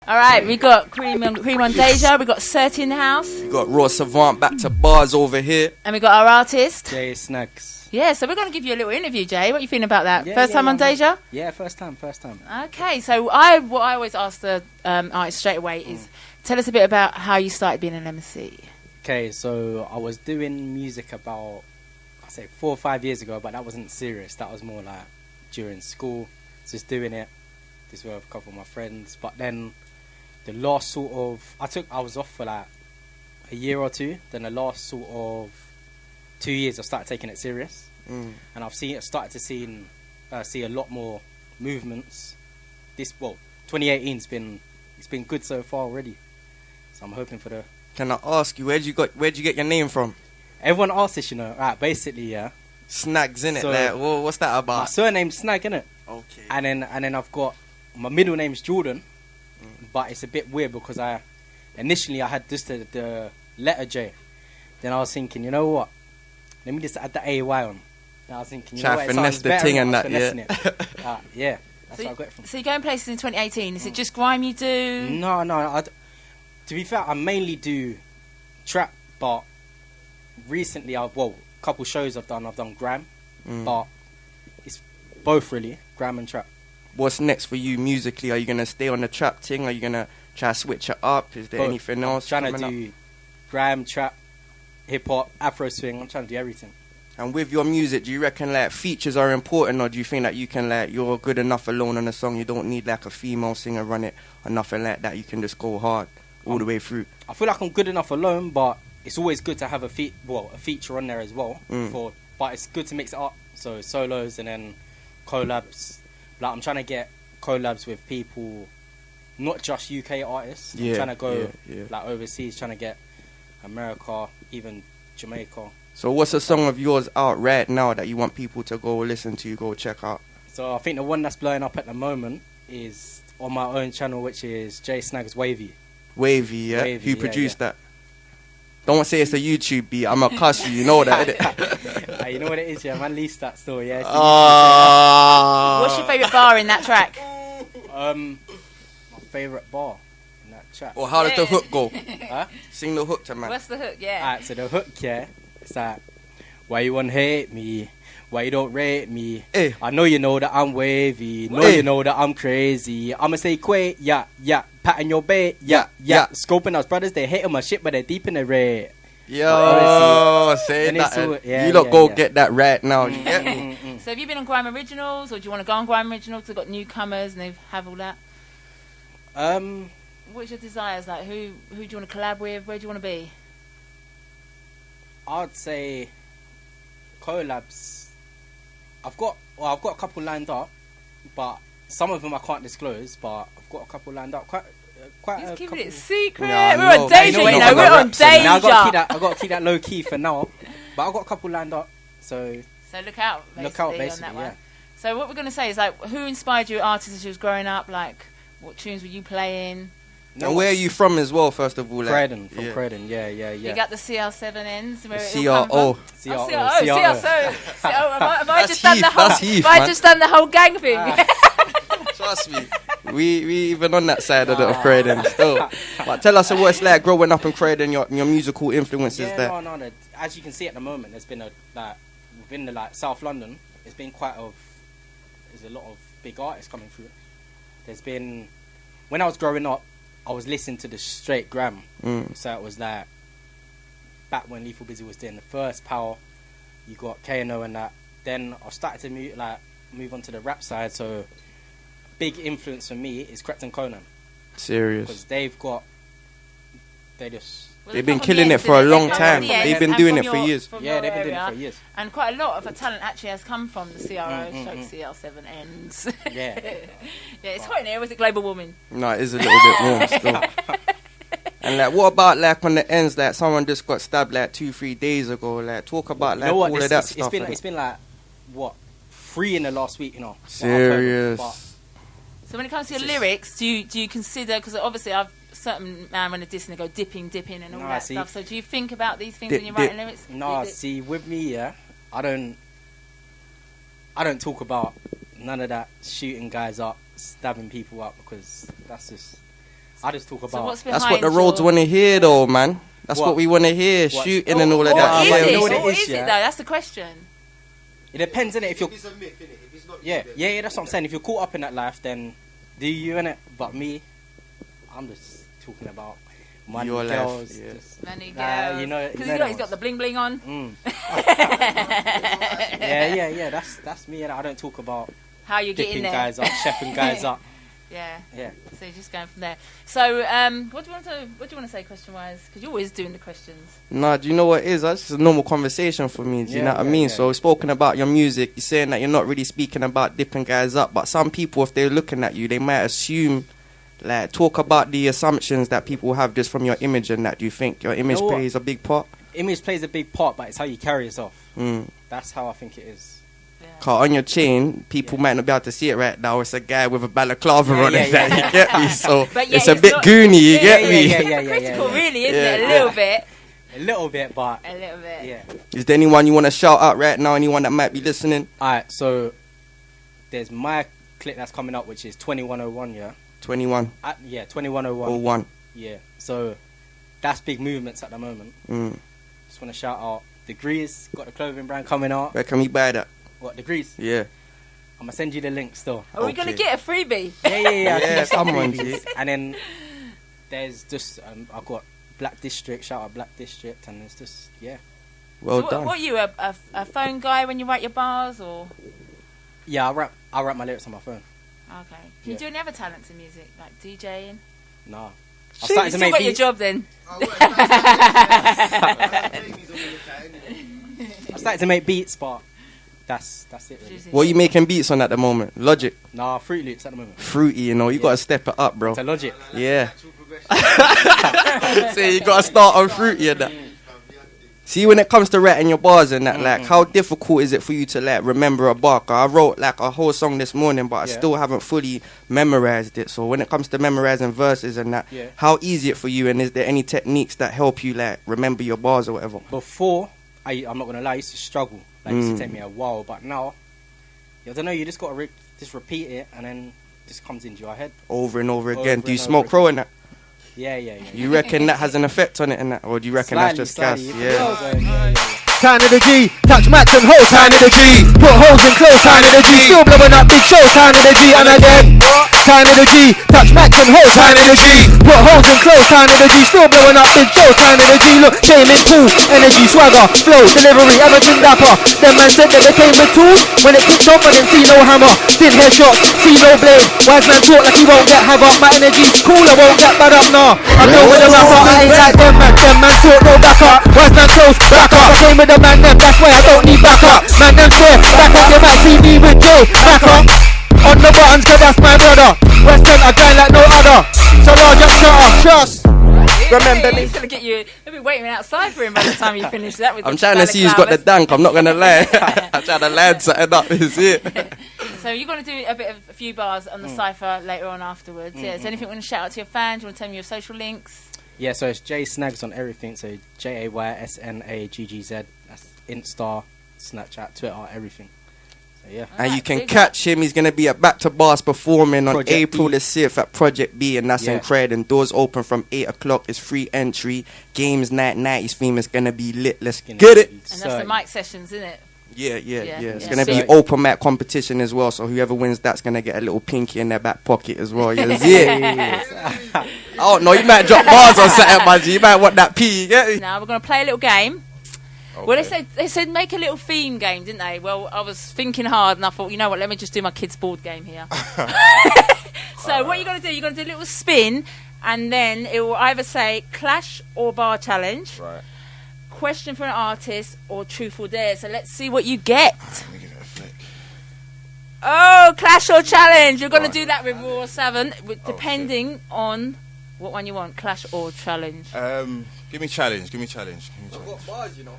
All right, we got Cream on Deja. We got Certi in the house. We got Raw Savant back to bars over here. And we got our artist. Jay Snags. Yeah, so we're going to give you a little interview, Jay. What are you feeling about that? First time on Deja? Yeah, first time. Okay, so what I always ask the artist straight away is, tell us a bit about how you started being an MC. Okay, so I was doing music about, I say 4 or 5 years ago, but that wasn't serious. That was more like during school, just doing it. This with a couple of my friends. But then the last sort of, I was off for like a year or two. Then the last sort of 2 years, I started taking it serious. And I've started to see a lot more movements. 2018's been good so far already. So I'm hoping for the. Can I ask you, where'd you get your name from? Everyone asks this, you know. Right, basically, yeah. Snags, innit? So, like, what's that about? My surname's Snag, innit? Okay. And then I've got my middle name's Jordan, but it's a bit weird because initially I had just the letter J. Then I was thinking, you know what? Let me just add the AY on. Then I was thinking, you know what? It sounds better. Thing and that, yeah. That's where I got it from. So you're going places in 2018. Is it just grime you do? No. To be fair, I mainly do trap, but recently a couple shows I've done grime, but it's both really, grime and trap. What's next for you musically? Are you going to stay on the trap thing? Are you going to try to switch it up? Is there anything else? I'm trying to do grime, trap, hip-hop, Afro swing. I'm trying to do everything. And with your music, do you reckon like features are important, or do you think that you can you're good enough alone on a song, you don't need like a female singer run it or nothing like that, you can just go hard all the way through? I feel like I'm good enough alone, but it's always good to have a feature on there as well. But it's good to mix it up, so solos and then collabs. Like I'm trying to get collabs with people, not just UK artists. I'm trying to go like overseas, trying to get America, even Jamaica. So what's a song of yours out right now that you want people to go listen to, go check out? So I think the one that's blowing up at the moment is on my own channel, which is Jay Snags Wavy. Wavy, yeah? Who produced that? Don't say it's a YouTube beat. I'm going to cuss you know that, innit? You know what it is, yeah? Man leased that store, yeah? What's your favourite bar in that track? My favourite bar in that track. Or how does the hook go? Huh? Sing the hook to man. What's the hook, yeah? Alright, so the hook, yeah, it's like, why you wanna hate me? Why you don't rate me? Hey. I know you know that I'm wavy. You know that I'm crazy. I'ma say quay, yeah. Patting your bait, yeah. Scoping us brothers, they hate on my shit, but they're deep in the red. Yo, say that. You lot go get that right now. So have you been on Grime Originals, or do you want to go on Grime Originals? They've got newcomers and they have all that. What's your desires? Like, who do you want to collab with? Where do you want to be? I'd say collabs. I've got a couple lined up, but some of them I can't disclose. But I've got a couple lined up. Quite He's a keeping couple. it secret. Yeah, we're on Deja, we're on Deja. Now I got to keep that low key for now. But I've got a couple lined up. So look out, basically, on that one. Yeah. So what we're going to say is, like, who inspired you artists as you was growing up? Like, what tunes were you playing? And where are you from as well, first of all? Croydon, from Croydon, yeah. You got the CR7 ends? CRO. Have I just done the whole gang thing? Trust me. We even on that side of the Croydon still. But tell us what it's like growing up in Croydon, your musical influences there. No. As you can see at the moment, there's been within the South London, there's a lot of big artists coming through. There's been, when I was growing up, I was listening to the straight Grime. So it was like back when Lethal Busy was doing the first Power, you got K&O and that. Then I started to move on to the rap side. So big influence for me is Krept and Conan. Serious. Because they've been killing it for a long time. They've been doing it for years. Yeah, they've been doing it for years. And quite a lot of the talent actually has come from the CRO, CR7 ends. Yeah. It's hot in here. Was it global warming? No, it is a little bit warm still. And what about on the ends, someone just got stabbed 2-3 days ago? Talk about all of that stuff. It's been 3 in the last week, Serious. So when it comes to your lyrics, do you consider, because obviously I've certain man when a diss and they go dipping and all that stuff. So do you think about these things when you're writing lyrics? No, see, with me, I don't talk about none of that shooting guys up, stabbing people up, because that's just I just talk about. So what's That's what the roads want to hear, though, man. That's what we want to hear. Shooting and all of that. What is it? What What is it, though? That's the question. It depends, innit? If you're. If it's a myth, innit? If it's not Yeah, you, then- yeah, that's what I'm saying. If you're caught up in that life, then do you, innit? But me, I'm just talking about money, Your life, girls. yeah. Just, Many girls. you know Because he's got the bling bling on. yeah. That's me, and I don't talk about How you getting dipping there? guys up, chefing guys up. Yeah. Yeah. So you're just going from there. So, what do you want to say question-wise? Because you're always doing the questions. Nah, do you know what it is? That's just a normal conversation for me. Do you know what I mean? So, spoken about your music, you're saying that you're not really speaking about dipping guys up, but some people, if they're looking at you, they might assume, like, talk about the assumptions that people have just from your image and that. Do you think your image plays a big part? Image plays a big part, but it's how you carry yourself. Mm. That's how I think it is. Cause on your chain, people might not be able to see it right now. It's a guy with a balaclava on it. Yeah. You get me? So But yeah, it's a bit not- goony. You get me? Critical, really, isn't it? A little bit. A little bit, but A little bit. yeah. Is there anyone you want to shout out right now? Anyone that might be listening? Alright, so there's my clip that's coming up, which is 2101. Yeah. 21. 2101. 01. Yeah. So that's big movements at the moment. Mm. Just want to shout out Degrees. Got the clothing brand coming out. Where can we buy that? What, Degrees? Yeah. I'm gonna send you the link still. Are we going to Okay. get a freebie? Yeah. Yeah, come on, Freebies. G. And then there's just I've got Black District. Shout out Black District, and it's just Well So done. what are you, a phone guy when you write your bars, or? yeah. I rap my lyrics on my phone. Okay. Can you do any other talents in music, like DJing? Nah. You I started to still make got your beats. job then? Oh, well, Jamie's on the lookout, innit? I started to make beats, but that's it. Really. What are you making beats on at the moment? Logic. Nah, Fruit Loops at the moment. Fruity, you know. You got to step it up, bro. To Logic. Yeah. Natural progression. So you got to start on Fruity and that. See, when it comes to writing your bars and that, like, how difficult is it for you to, like, remember a bar? 'Cause I wrote, like, a whole song this morning, but I still haven't fully memorized it. So when it comes to memorizing verses and that, how easy is it for you? And is there any techniques that help you, like, remember your bars or whatever? Before, I'm not gonna lie, I used to struggle. Like, it used to take me a while, but now, I don't know. You just gotta just repeat it, and then it just comes into your head. Over and over again. Over Do you and smoke over crow and that? Yeah. You reckon that has an effect on it and that? Or do you reckon that's just gas? Yeah. Time of the G, touch max and hoes, time of the G. Put holes in clothes, time of the G. Still blowing up big shows, time of the G. And again, time of the G, touch max and hoes, time of the G. Put holes in clothes, time of the G. Still blowing up big shows, time of the G. Look, shaming pool, energy, swagger, flow, delivery, everything dapper. Them man said that they came with tools. When it kicked off, I didn't see no hammer. Didn't hear shots, see no blade. Wise man talk like he won't get havoc. My energy's cool, I won't get bad up, nah. I know with a rapper, I ain't like them man. Them man talk, no back up. Wise man close, back up. I came with the man, them, that's why I don't need back up. Man, them swear, back up, you might see me with Jay. Back up. On the buttons, cause that's my brother. Western, I grind like no other. So large, just shut up, trust. Remember me. He's going to get you. They'll be waiting outside for him by the time you finish that. With I'm the trying to see who's got the balaclavas. dank. I'm not going to lie. I'm trying to land something up. Is it? So you're going to do a few bars on the cypher later on afterwards. Yeah. Is there anything you want to shout out to your fans? Do you want to tell me your social links? Yeah, so it's Jay Snags on everything. So JAYSNAGGZ. That's Insta, Snapchat, Twitter, everything. So yeah. And you can big catch him. He's going to be at Back to Bars performing on Project April B. the 6th at Project B, and that's in Croydon. Doors open from 8 o'clock. It's free entry. Games night, 90s theme is going to be lit. Let's get it. And that's the mic sessions, isn't it? Yeah. Yeah. It's going to be open mic competition as well. So whoever wins that's going to get a little pinky in their back pocket as well. Yeah. Oh, no, you might drop bars on something, man. You might want that P. You get me? Now we're going to play a little game. Okay. Well, they said make a little theme game, didn't they? Well, I was thinking hard, and I thought, you know what? Let me just do my kids' board game here. So what you're going to do? You're going to do a little spin, and then it will either say clash or bar challenge, Right. question for an artist, or truth or dare. So let's see what you get. Let me give it a flick. Oh, clash or challenge. You're going to do that with Raw 7, depending on what one you want, clash or challenge. Give me challenge. Give me challenge. Bars, you know.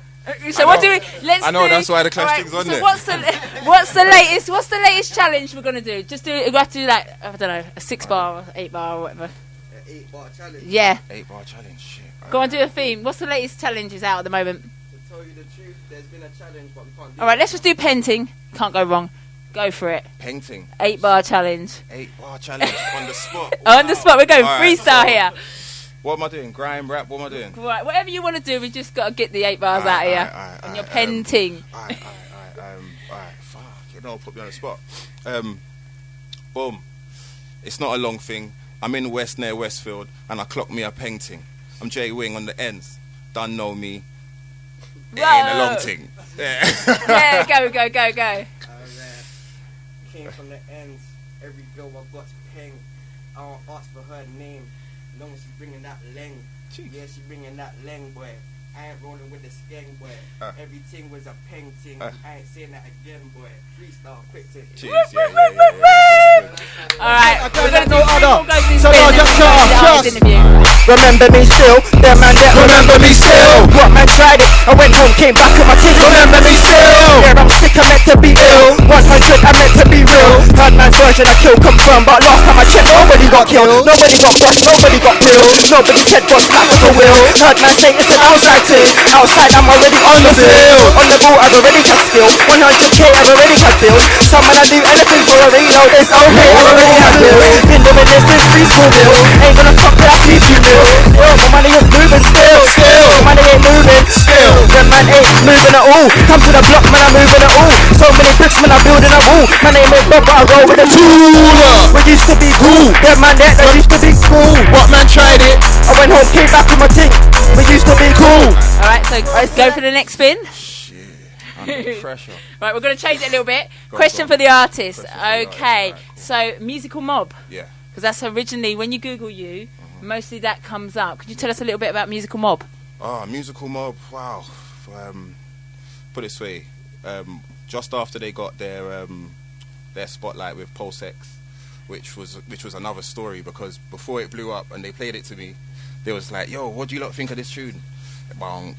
So what do we? Let's. I know, do, that's why the clash alright, thing's on so there. What's the latest? What's the latest challenge we're gonna do? Just do. We have to do like I don't know, a 6-bar, or 8-bar, or whatever. 8-bar challenge. Yeah. 8-bar challenge. Shit. Go on, do a theme. What's the latest challenges out at the moment? To tell you the truth, there's been a challenge, but we can't do All right, let's just do penting. Can't go wrong. Go for it. Painting. 8-bar challenge. 8-bar challenge on the spot. On the spot, we're going Alright, freestyle so- here. What am I doing? Grime, rap, what am I doing? Right, whatever you want to do, we just got to get the 8 bars out of you. And your pen ting. Alright, fuck, you know, put me on the spot. Boom. It's not a long thing. I'm in West near Westfield, and I clock me a painting. I'm JWing on the ends. Don't know me. It ain't a long thing. Yeah. Yeah, go. Came from the ends. Every girl I got ping. I don't ask for her name. Long as she bringing that leng. Yeah, she bringing that leng, boy. I ain't rolling with the skeng, boy. Everything was a peng ting. I ain't saying that again, boy. Freestyle, quick ting. Alright, we're going to do other. more So now just shut up, interview. Remember me still, them man that remember me still. What man tried it, I went home, came back with my teeth. Remember me still. Yeah, I'm sick, I meant to be ill. 100, I meant to be real. Heard man's version, I killed confirmed, but last time I checked, nobody got killed. Nobody got brushed, nobody got peeled. Nobody said got slapped with a wheel. Heard man say it's an outside thing. Outside, I'm already on the field. On the ball, I've already had skill. 100k, I've already had bills. Some man I do anything for a reload. It's okay, I've already had bills. Been doing this since preschool bills. Ain't gonna fuck till I teach you bills. My money is moving still. My money ain't moving still. When man ain't moving at all. Come to the block, man, I'm moving at all. So many bricks, man, I'm building a wall. My name is Bob, but I roll with a tool. We used to be cool. Them man that used to be cool. What man tried it? I went home, came back with my ting. We used to be cool. Alright, so go for the next spin. Shit, under pressure. Right, we're going to change it a little bit. Go Question on. for the artist. Question for the artist. Okay, Alright, cool. so musical mob. Yeah. Because that's originally, when you Google you, mostly that comes up. Could you tell us a little bit about musical mob? Musical mob, wow. Put it this way, just after they got their spotlight with Pulse X, which was another story, because before it blew up and they played it to me, they was like, yo, what do you lot think of this tune? Bong,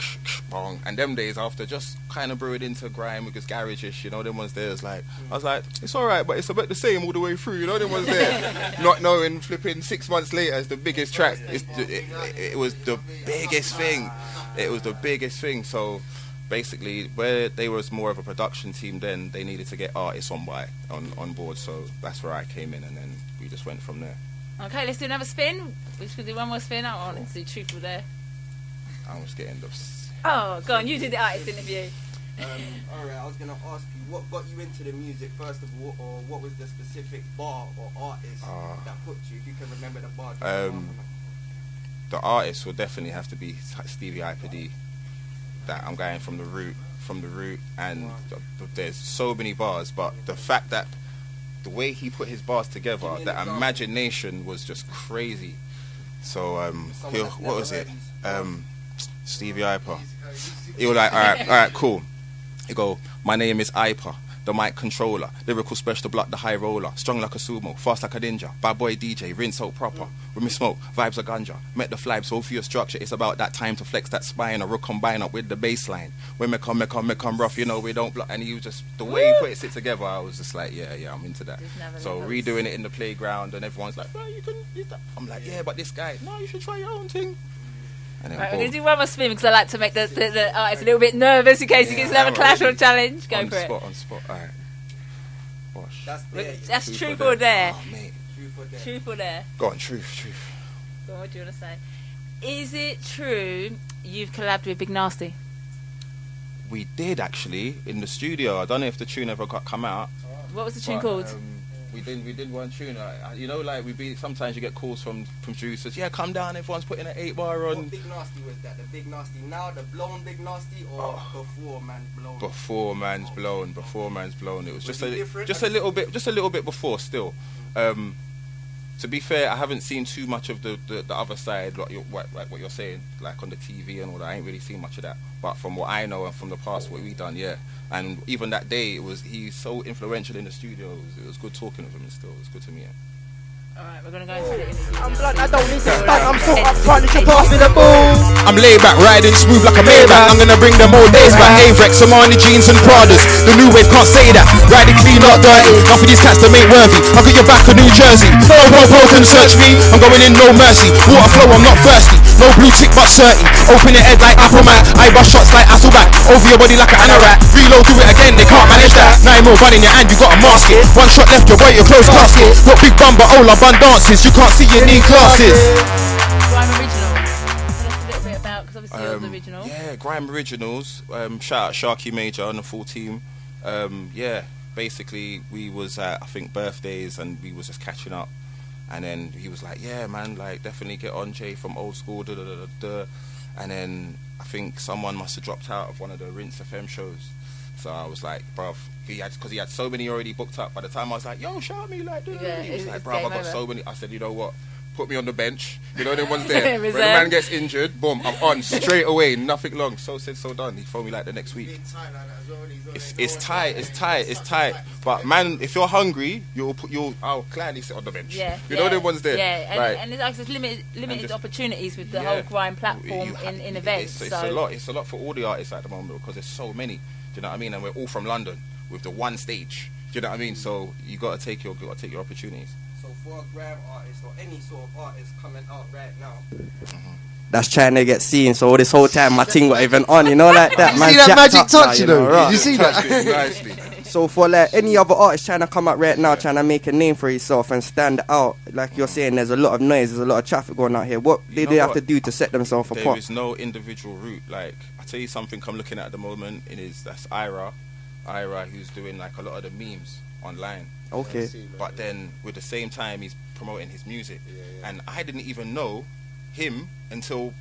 bong. And them days, after just kind of brewing into grime, because garage-ish, you know, them ones there, I was like, it's alright, but it's about the same all the way through, you know, them ones there. Not knowing, flipping 6 months later, it's the biggest track. It was the biggest thing. It was the biggest thing. So basically, where they was more of a production team then, they needed to get artists on board. So that's where I came in, and then we just went from there. Okay, let's do another spin. We're just going to do one more spin. I want to do truthful there. I was getting the... Oh, go on, you do the artist interview. Alright, I was gonna ask you, what got you into the music first of all, or what was the specific bar or artist that hooked you? If you can remember the bar. The artist will definitely have to be Stevie IPD. That I'm going from the root, and there's so many bars, but the fact that the way he put his bars together, that imagination was just crazy. So what was it? Stevie Iper. He was like, all right, cool. He go, my name is Iper, the mic controller, lyrical special block, the high roller, strong like a sumo, fast like a ninja, bad boy DJ, rinse out proper. When we smoke, vibes are ganja, met the fly, so for your structure, it's about that time to flex that spine, or combine up with the bass line. When me come rough, you know, we don't block. And he was just, the way he put it together, I was just like, yeah, I'm into that. So redoing it in the playground, and everyone's like, well, you can use that. I'm like, yeah, but this guy, no, you should try your own thing. And then Right, we're going to do one more spin because I like to make the artist a little bit nervous in case he gets another clash or challenge. Go for it. On spot, alright. Bosh. That's truth or dare. Oh, mate. Truth or dare. Go on, truth. Go on, what do you want to say? Is it true you've collabed with Big Nasty? We did actually in the studio. I don't know if the tune ever come out. What was the tune called? We did one tune. You know, like sometimes you get calls from producers. Yeah, come down. Everyone's putting an 8-bar on. What Big Nasty was that? The Big Nasty now, the blown Big Nasty, or before Man's Blown? Before Man's Blown. Before Man's Blown. It was just different? a little bit before still. To be fair, I haven't seen too much of the other side, like what you're saying, like on the TV and all that. I ain't really seen much of that. But from what I know and from the past, what we done, yeah. And even that day, he's so influential in the studio. It was good talking with him and still. It was good to meet him. Alright, we're going to go into the interview. I'm blunt, I don't need to stunt, I'm so upfront, you can pass me the ball. I'm laid back, riding smooth like a Maybach. I'm gonna bring them all days back. Avrex, Armani jeans and Pradas. The new wave can't say that. Riding clean, not dirty. Not for these cats that ain't worthy. I'll get your back of New Jersey. No one can search me. I'm going in no mercy. Water flow, I'm not thirsty. No blue tick but 30. Open your head like Apple Mac. I bust shots like Hasselback. Over your body like an anorak. Reload, do it again, they can't manage that. 9 more gun in your hand, you gotta mask it. One shot left, your boy, your close casket. Got big bum but all I bun dances. You can't see your knee classes. Grime Original. Tell us a little bit about, because obviously you're the original. Yeah, Grime Originals. Shout out Sharky Major and the full team. Yeah, basically we was at, I think, birthdays and we was just catching up. And then he was like, yeah, man, like, definitely get on, Jay, from old school, da da da da da. And then I think someone must have dropped out of one of the Rinse FM shows. So I was like, bruv, because he had so many already booked up. By the time I was like, yo, shout me, like, Yeah, he was like, it's bruv, I game got over. so many. I said, you know what? Put me on the bench. You know, them ones there. When the Reserve. man gets injured, boom, I'm on straight away. Nothing long. So said, so done. He phoned me like the next week. It's tight. But man, if you're hungry, I'll gladly sit on the bench. Yeah, you know them ones there. Yeah, Right. and there's limited just- opportunities with the Yeah. whole Grime platform in events. It's so a lot. It's a lot for all the artists at the moment because there's so many. Do you know what I mean? And we're all from London with the one stage. Do you know what I mean? So you gotta take your opportunities. So for a Grime artist or any sort of artist coming out right now, that's trying to get seen. So this whole time my thing got even on, you know, like that. You Man, see that jacked magic up touch, now, you know? right? You see Touched that? it nicely. So for like any other artist trying to come out right now, trying to make a name for yourself and stand out, like you're saying, there's a lot of noise, there's a lot of traffic going out here. What do know they have what? to do to set themselves There apart? is no individual route. Like, I tell you something I'm looking at the moment, that's Ira, who's doing like a lot of the memes online. Okay. But then with the same time he's promoting his music, and I didn't even know him until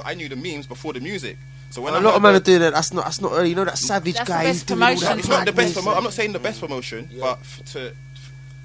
I knew the memes before the music. So when A lot of men are doing that. That's not early. You know that savage That's the guy. best He's doing all promotion. that it's not the best madness. I'm not saying the best promotion, but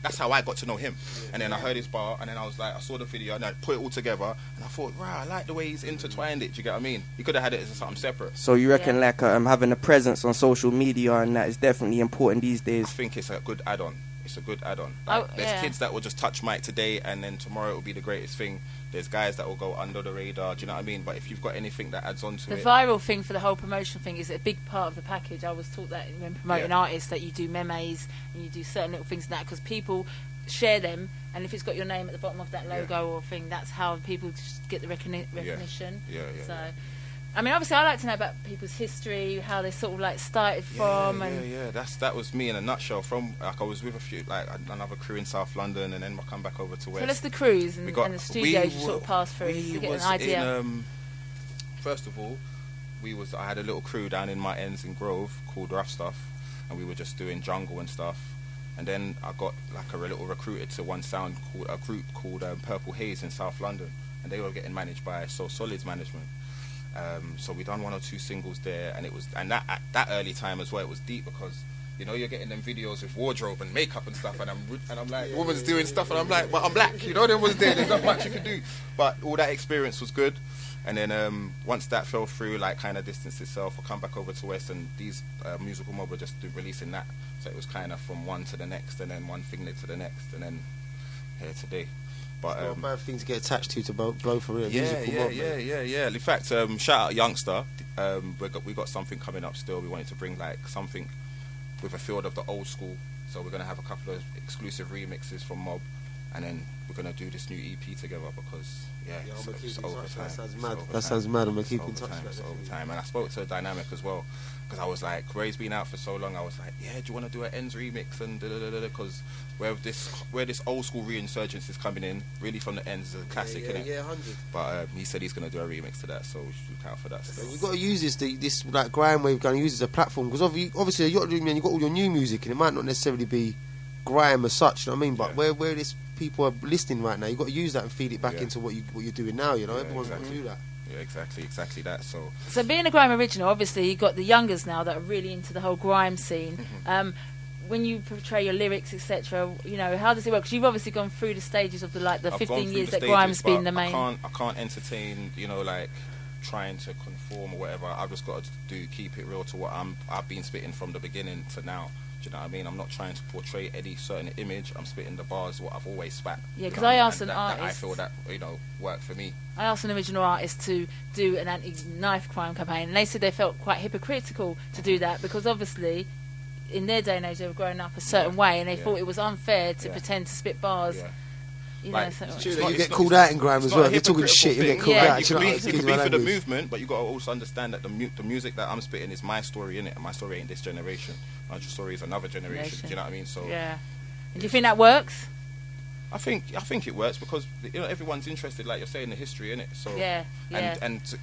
that's how I got to know him. And then I heard his bar, and then I was like, I saw the video, and I put it all together, and I thought, wow, I like the way he's intertwined it. Do you get what I mean? He could have had it as something separate. So you reckon Yeah. like having a presence on social media and that is definitely important these I days? think it's a good add-on. It's a good add-on. Oh, Like, there's yeah. kids that will just touch mic today, and then tomorrow it will be the greatest thing. There's guys that will go under the radar. Do you know what I mean? But if you've got anything that adds on to the it, viral thing for the whole promotion thing is a big part of the package. I was taught that when promoting artists, that you do memes and you do certain little things like that because people share them, and if it's got your name at the bottom of that logo or thing, that's how people just get the recognition. Yeah. So, I mean, obviously, I like to know about people's history, how they sort of like started from, and That was me in a nutshell. From like I was with a few, like another crew in South London, and then I come back over to West. tell us the cruise and, We got- and the studios you we sort of were- passed through we to get an was idea. in, first of all, I had a little crew down in my ends in Grove called Rough Stuff, and we were just doing jungle and stuff. And then I got like a little recruited to a group called Purple Haze in South London, and they were getting managed by So Solid's management. So we done 1 or 2 singles there, and that at that early time as well, it was deep because you know you're getting them videos with wardrobe and makeup and stuff, and I'm like, woman's doing stuff, and I'm like, but I'm black, you know, there was there's not much you could do, but all that experience was good. And then once that fell through, like kind of distanced itself, I come back over to West, and these musical mob were just releasing that, so it was kind of from one to the next, and then one thing led to the next, and then here today. But It's not a bad thing to get attached to blow for real. yeah. In fact, shout out Youngster. We got something coming up still. We wanted to bring like something with a feel of the old school. So we're gonna have a couple of exclusive remixes from Mob, and then we're gonna do this new EP together because I'm gonna keep it's in touch. overtime. That sounds It's mad. overtime. That sounds mad. I'm gonna It's keep in touch. overtime. with It's that, definitely. overtime. And I spoke to Dynamic as well because I was like, where he's been out for so long, I was like, yeah, do you want to do an Ends remix and because where this old school reinsurgence is coming in, really from the Ends is a classic, innit? Yeah, 100. But he said he's gonna do a remix to that, so we should look out for that. Still. You've got to use this like Grime wave, going to use it as a platform because obviously you're doing, man, you've got all your new music and it might not necessarily be Grime as such, you know what I mean? But where this people are listening right now, you've got to use that and feed it back into what you're doing now. You know, everyone's got to do that. Yeah, exactly that. So being a Grime original, obviously you've got the youngers now that are really into the whole Grime scene. When you portray your lyrics, etc., you know, how does it work? Because you've obviously gone through the stages of the I've 15 gone through years the that Grime's stages, been but the main. I can't entertain, you know, like trying to conform or whatever. I've just got to keep it real to what I've been spitting from the beginning to now. Do you know what I mean? I'm not trying to portray any certain image. I'm spitting the bars what I've always spat. Yeah, you because know, I and asked an that artist. I feel that, you know, worked for me. I asked an original artist to do an anti-knife crime campaign, and they said they felt quite hypocritical to do that because obviously, in their day and age, they were growing up a certain way, and they thought it was unfair to pretend to spit bars. Yeah. You Like, know, so, it's True, not- you it's get not- called out in grime it's as not well. a If you're talking hypocritical shit, you thing. get called Yeah. out. You Do you know can what I be, mean? you Excuse can my be for the language. movement, but you got to also understand that the music that I'm spitting is my story, innit? And my story ain't this generation. My story is another generation. Do you know what I mean? So yeah. And do you think that works? I think it works because everyone's interested, like you're saying, the history in it. So Yeah, yeah. and so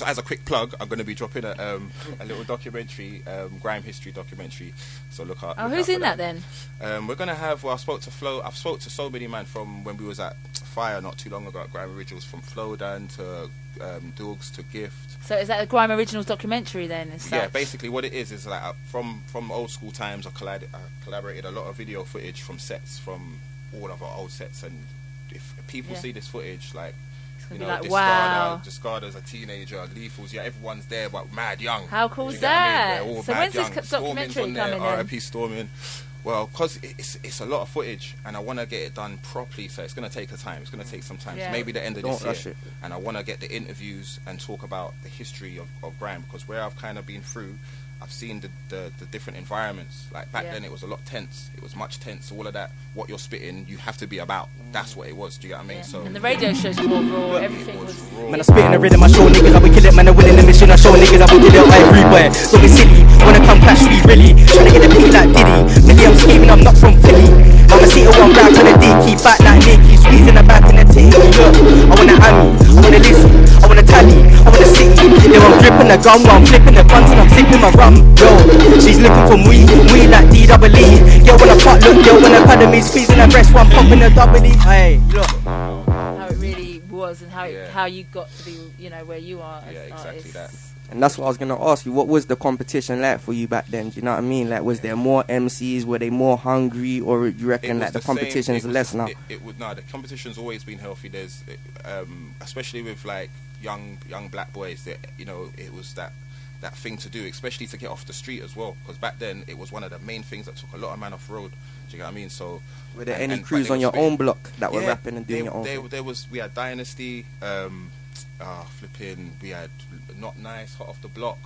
as a quick plug, I'm going to be dropping a little documentary, Grime history documentary. So look out. Oh, look who's out in for that then? We're gonna have. Well, I spoke to Flo. I've spoke to so many man from when we was at Fire not too long ago at Grime Originals, from Flowdan to Doogs to Gift. So is that a Grime Originals documentary then? Yeah, basically what it is like from old school times. I collaborated a lot of video footage from sets from all of our old sets, and if people see this footage, like, you know, like, wow. Discarda's a teenager, Lethals, yeah, everyone's there, but mad young. How cool Do is you get what I mean? that? They're all So mad when's young. this documentary Storming's on there, coming then? R.I.P. Storming. Well, because it's a lot of footage, and I want to get it done properly, so it's going to take a time. It's going to take some time. Yeah. So maybe the end of Don't this rush year. it. And I want to get the interviews and talk about the history of grime, because where I've kind of been through, I've seen the different environments. Like back then, it was a lot tense. It was much tense. All of that, what you're spitting, you have to be about. That's what it was. Do you get what I mean? So And the radio show's more raw. Everything was. raw. Man, I spit in the rhythm, I show niggas how we kill it. Man, I win in the mission, I show niggas how we kill it everywhere. Don't be silly, wanna come clash me really. Tryna get a P like Diddy. Millie, I'm scheming, I'm not from Philly. Mama see a one rap on the D, keep back like Nicky. Squeezing the back in the tee. Look, I wanna Annie, I wanna Lizzie, I wanna Tally, I wanna City. Yeah, I'm gripping the gun while I'm flipping the guns and I'm sipping my rum. Yo, she's looking for me like DWE. Girl, when I fuck, look, girl, when I pad me squeezing her breast, one pumping the double E. Hey, look. How it really was and Yeah. how you got to be, you know, where you are. Yeah, as exactly artists. And that's what I was going to ask you. What was the competition like for you back then? Do you know what I mean? Like, was there more MCs? Were they more hungry? Or you reckon that the competition is less now? The competition's always been healthy. There's, especially with like young black boys, that, you know, it was that thing to do, especially to get off the street as well. Because back then, it was one of the main things that took a lot of man off road. Do you get what I mean? So, Were there and- any but crews they on was your big. own block that were Yeah, rapping and doing your own thing? we had Dynasty, we had Not Nice, Hot Off the Block,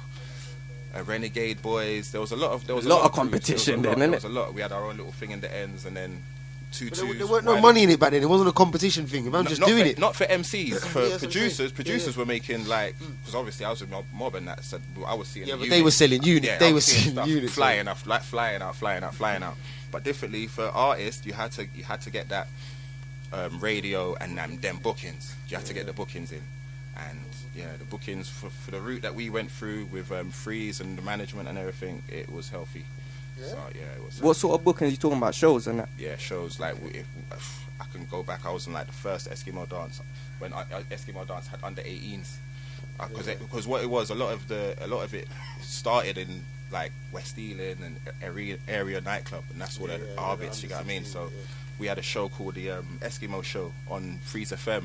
Renegade Boys. There was a lot of of crews. competition There then, was innit? a lot. We had our own little thing in the ends, and then But tutus. there weren't no money in it back then. It wasn't a competition thing. Man, just doing it. Not for MCs, for Yeah, that's what I'm saying. producers. Producers Yeah. were making like, because obviously I was with Mob and that, so I was seeing. Yeah, the but unit. they were selling units. Yeah, They I were was seeing selling stuff units. flying out. But differently for artists, you had to get that radio and them bookings. You had to get the bookings in, and yeah, the bookings for the route that we went through with Freeze and the management and everything, it was healthy. Yeah? So yeah, it was. What sort of bookings you talking about? Shows and that? Yeah, shows like I can go back. I was in like the first Eskimo dance when Eskimo dance had under 18s. Because what it was, a lot of it started in like West Ealing and area nightclub, and that's all our bits. You know what I mean? So we had a show called the Eskimo Show on Freeze FM,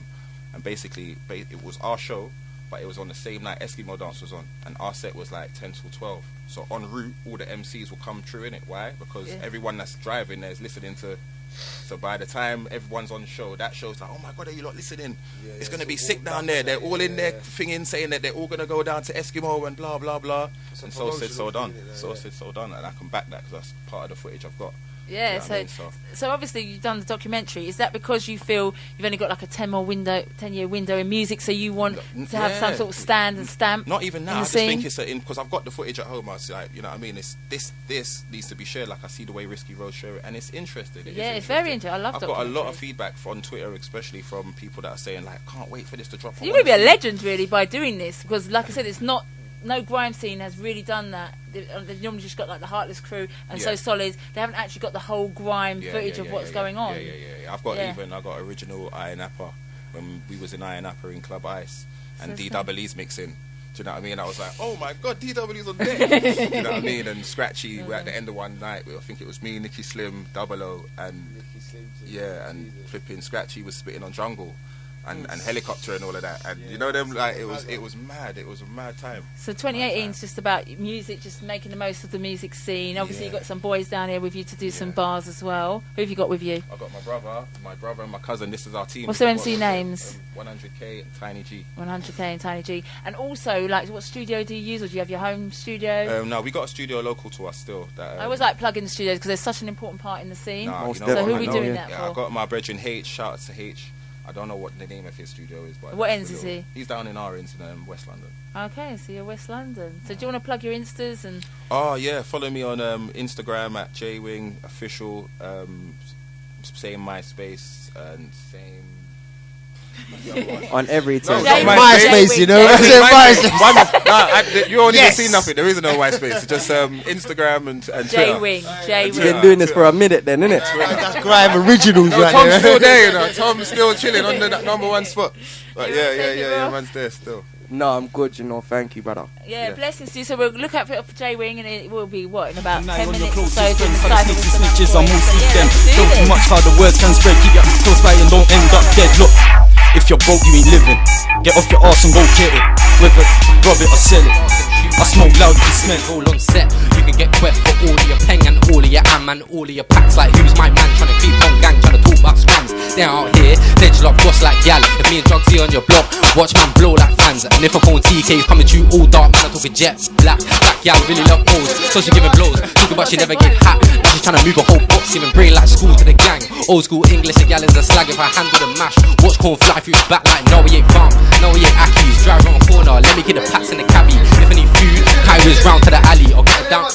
and basically it was our show, but it was on the same night Eskimo Dance was on, and our set was like 10 till 12. So en route, all the MCs will come through in it. Why? Because everyone that's driving there is listening to. So by the time everyone's on the show, that show's like, oh my God, are you lot listening? It's going to be sick down there. They're all in there thinking, saying that they're all going to go down to Eskimo and blah, blah, blah. And so said, so done. So said, so done. And I can back that because that's part of the footage I've got. Yeah, You know what I mean? so obviously you've done the documentary. Is that because you feel you've only got like a 10-year window in music, so you want to have some sort of stand and stamp? Not even in now. the I just scene? think it's because I've got the footage at home. I was like, you know what I mean? It's this needs to be shared. Like I see the way Risky Road show it, and it's interesting. Yeah, it's very interesting. I love I've got a lot of documentaries. feedback on Twitter, especially from people that are saying like, can't wait for this to drop. So you're going to be a legend really by doing this, because like I said, it's not. No grime scene has really done that. They've normally just got like the Heartless Crew and So Solid. They haven't actually got the whole grime footage of what's going on. Yeah. I've got I got original Iron Apple when we was in Iron Apple in Club Ice and DW's mixing. Do you know what I mean? I was like, oh my God, DW's on deck. You know what I mean? And Scratchy, we're at the end of one night. I think it was me, Nicky Slim, Double O, and and flipping Scratchy was spitting on Jungle. and helicopter and all of that, and you know them, like it was mad. It was a mad time. So 2018 is just about music, just making the most of the music scene. Obviously, you've got some boys down here with you to do some bars as well. Who have you got with you? I've got my brother and my cousin. This is our team. What's their MC names? 100K and Tiny G. 100K and Tiny G. And also, like, what studio do you use, or do you have your home studio? No, we got a studio local to us still. That, I always like plugging the studios because they're such an important part in the scene. Nah, so who are we doing that for? I got my brethren H. Shout out to H. I don't know what the name of his studio is, but what ends is he? He's down in our ends in West London. Okay, so you're West London. So do you want to plug your Instas and? Oh yeah, follow me on Instagram at JWing official. Same MySpace and same. On everything. No, MySpace, you know. You won't even see nothing. There isn't no MySpace. It's just Instagram and Twitter. JWing. You've been doing this for a minute then, innit? That's Grime Originals, no, right Tom's there. still there, you know. Tom's still chilling on the number one spot. But yeah, man's there still. No, I'm good, you know. Thank you, brother. Yeah, blessings to you. So we'll look out for JWing, and it will be what in about 10 on minutes your or so. snitches, snitches, I'm all see them. Don't too much how the words can spread. Keep your close by and don't end up dead. Look, if you're broke, you ain't living. Get off your arse and go get it. Whether rob it or sell it. I smoke loud, you smell. Roll on set, you can get quet for all of your peng and all of your am and all of your packs. Like who's my man trying to creep on gang, trying to talk about scrams. They're out here, they just like boss like gal. If me and Jugsy on your block, watch man blow like fans. And if I phone TK's coming to you all dark, man I talk a jet black. Black gal really love O's, so she giving blows. Talking about she never get hat. Now she's trying to move a whole box, giving brain like school to the gang. Old school English, a gal is a slag. If I handle the mash, watch corn fly through his back like no we ain't farm, no we ain't Ackies. Drive around the corner, let me get the packs in the cabbie. If I need food, Kyrie's round to the alley or get it down.